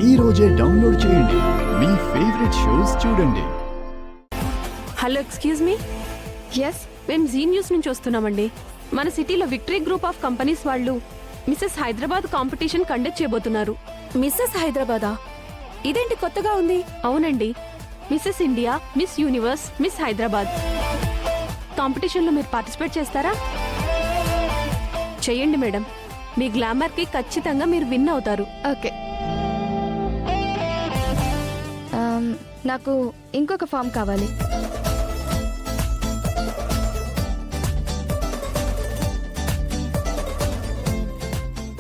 ఈ రోజే డౌన్లోడ్ చేయండి. మీ ఫేవరెట్ షోస్ చూడండి. Hello, excuse me. ఎస్. మేము జీ న్యూస్ నుంచి వస్తున్నామండి. మన సిటీలో విక్టరీ గ్రూప్ ఆఫ్ కంపెనీస్ వాళ్ళు మిసెస్ హైదరాబాద్ కాంపిటీషన్ కండక్ట్ చేయబోతున్నారు. మిస్సెస్ హైదరాబాదా? ఇదేంటి కొత్తగా ఉంది? అవునండి, Mrs India, miss universe, miss Hyderabad కాంపిటీషన్లో మీరు పార్టిసిపేట్ చేస్తారా? చెయ్యండి మేడం, మీ గ్లామర్కి ఖచ్చితంగా మీరు విన్ అవుతారు. ఓకే. నాకు ఇంకొక ఫామ్ కావాలి.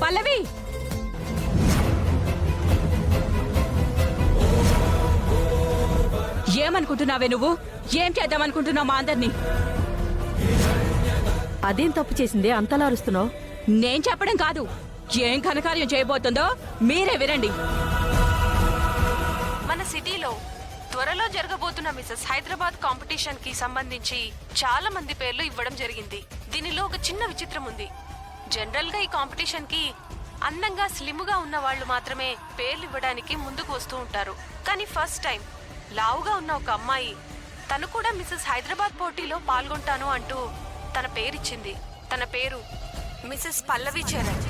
పల్లవి, ఏమనుకుంటున్నావే నువ్వు? ఏం చేద్దామనుకుంటున్నావు మా అందరినీ? అదేం తప్పు చేసిందే అంతలా అరుస్తున్నావు? నేను చెప్పడం కాదు, ఏం ఘనకార్యం చేయబోతుందో మీరే వినండి. మన సిటీలో త్వరలో జరగబోతున్న మిసెస్ హైదరాబాద్ కాంపిటీషన్ కి సంబంధించి చాలా మంది పేర్లు ఇవ్వడం జరిగింది. దీనిలో ఒక చిన్న విచిత్రం ఉంది. జనరల్ గా ఈ కాంపిటీషన్ కి అందంగా స్లిమ్గా ఉన్న వాళ్ళు మాత్రమే పేర్లు ఇవ్వడానికి ముందుకు వస్తూ ఉంటారు. కానీ ఫస్ట్ టైం లావుగా ఉన్న ఒక అమ్మాయి తను కూడా మిసెస్ హైదరాబాద్ పోటీలో పాల్గొంటాను అంటూ తన పేరిచ్చింది. తన పేరు మిసెస్ పల్లవి చరణ్.